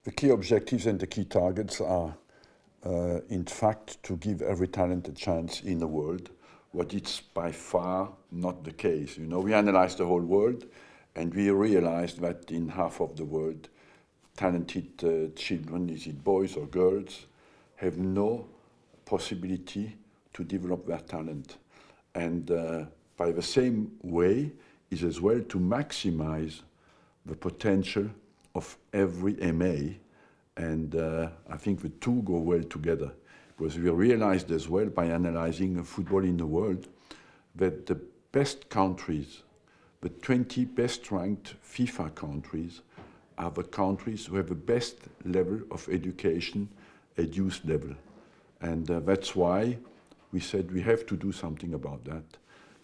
The key objectives and the key targets are, in fact, to give every talent a chance in the world, what it's by far not the case. You know, we analyzed the whole world, and we realized that in half of the world, talented children, is it boys or girls, have no possibility to develop their talent. And by the same way is as well to maximize the potential of every MA, and I think the two go well together, because we realized as well by analyzing football in the world that the best countries, the 20 best ranked FIFA countries, are the countries who have the best level of education at youth level. And that's why we said we have to do something about that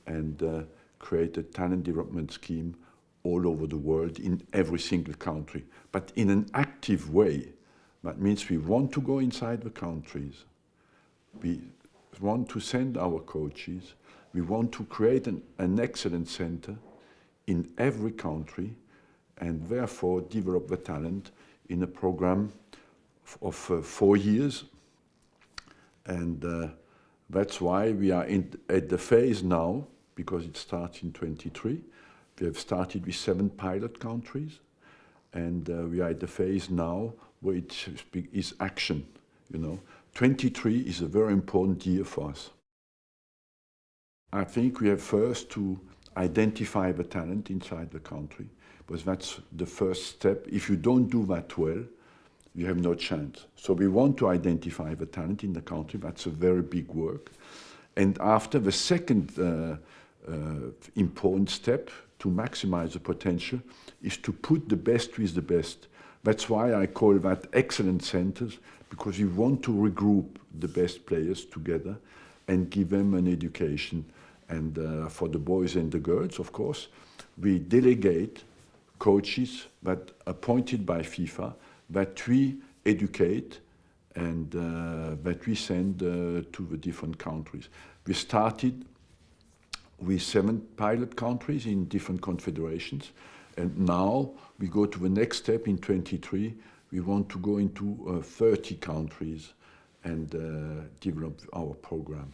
and create a talent development scheme all over the world in every single country, but in an active way. That means we want to go inside the countries. We want to send our coaches. We want to create an excellence center in every country and therefore develop the talent in a program of 4 years. And that's why we are at the phase now, because it starts in 23. We have started with 7 pilot countries, and we are at the phase now where it is action. You know, 23 is a very important year for us. I think we have first to identify the talent inside the country, because that's the first step. If you don't do that well, you have no chance. So we want to identify the talent in the country. That's a very big work. And after, the second important step to maximize the potential is to put the best with the best. That's why I call that excellence centers, because we want to regroup the best players together and give them an education. And for the boys and the girls, of course, we delegate coaches that appointed by FIFA that we educate and that we send to the different countries. We started with 7 pilot countries in different confederations, and now we go to the next step in 23. We want to go into 30 countries and develop our program.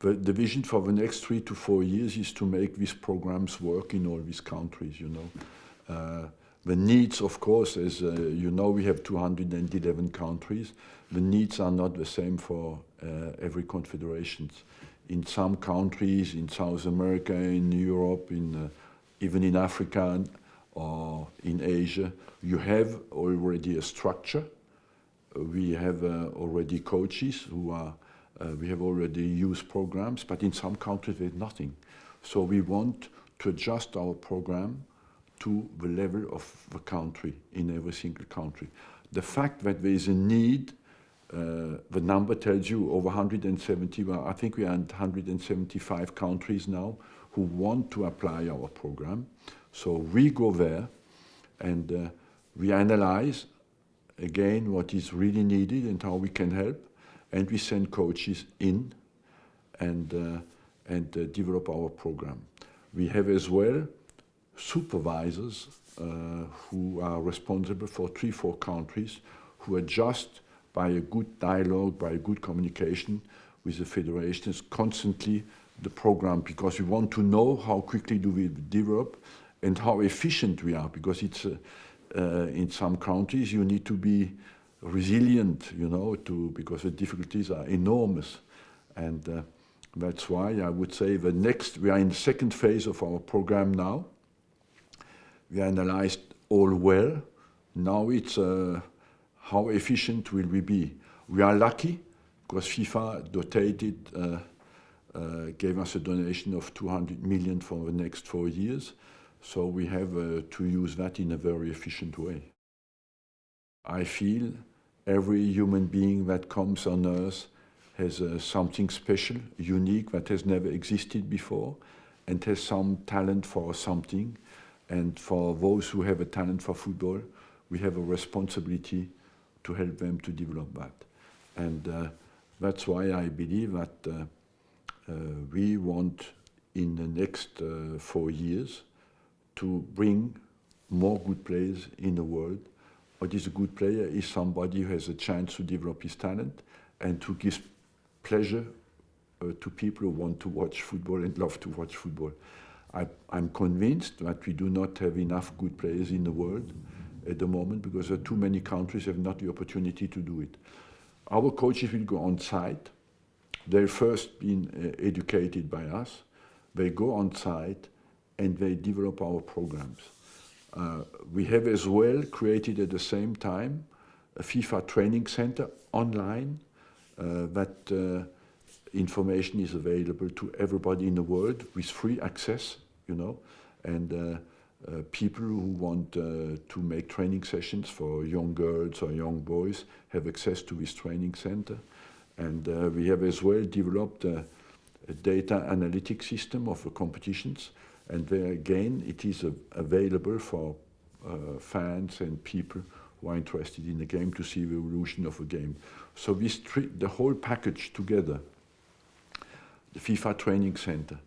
The vision for the next 3 to 4 years is to make these programs work in all these countries, you know. The needs, of course, as you know, we have 211 countries. The needs are not the same for every confederation. In some countries, in South America, in Europe, even in Africa or in Asia, you have already a structure. We have already coaches who are, we have already youth programs, but in some countries there's nothing. So we want to adjust our program to the level of the country, in every single country. The fact that there is a need, the number tells you over 170, well, I think we are in 175 countries now who want to apply our program. So we go there and we analyze again what is really needed and how we can help, and we send coaches in and develop our program. We have as well supervisors who are responsible for 3-4 countries who adjust by a good dialogue, by a good communication with the federations constantly the program, because we want to know how quickly do we develop and how efficient we are, because it's in some countries you need to be resilient, you know, because the difficulties are enormous. And that's why I would say we are in the second phase of our program now. We analyzed all well. Now it's how efficient will we be? We are lucky because FIFA gave us a donation of 200 million for the next 4 years. So we have to use that in a very efficient way. I feel every human being that comes on earth has something special, unique, that has never existed before, and has some talent for something. And for those who have a talent for football, we have a responsibility to help them to develop that. And that's why I believe that we want, in the next 4 years, to bring more good players in the world, what is a good player is somebody who has a chance to develop his talent and to give pleasure to people who want to watch football and love to watch football. I'm convinced that we do not have enough good players in the world at the moment because there are too many countries have not the opportunity to do it. Our coaches will go on site. They've first been educated by us. They go on site and they develop our programs. We have as well created at the same time a FIFA training center online that information is available to everybody in the world with free access, you know, and people who want to make training sessions for young girls or young boys have access to this training center. And we have as well developed a data analytic system of the competitions. And there again, it is available for fans and people who are interested in the game to see the evolution of a game. So we treat the whole package together. The FIFA Training Center,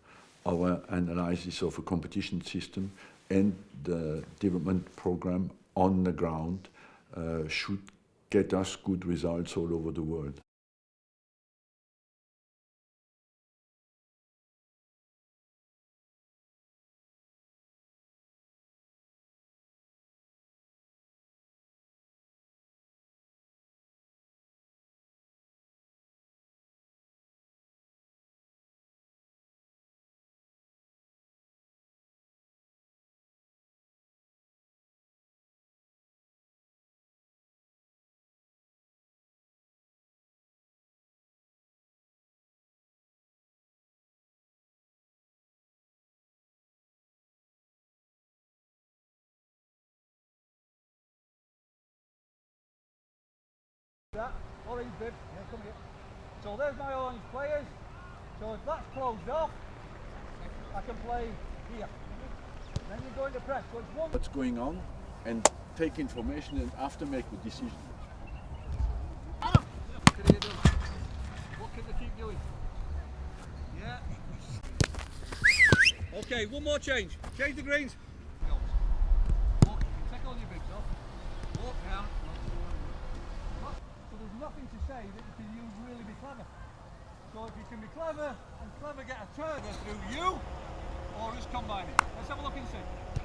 our analysis of a competition system, and the development program on the ground should get us good results all over the world. That orange bib, yeah, come here. So there's my orange players. So if that's closed off, I can play here. Then you go into press. So it's one. What's going on and take information and after make the decision. What can you do? What can they keep doing? Yeah. Okay, one more change. Change the greens. Walk, take all your bigs off. Walk down. So there's nothing to say that you can use really be clever. So if you can be clever and clever get a turn through you, or just combine it. Let's have a look and see.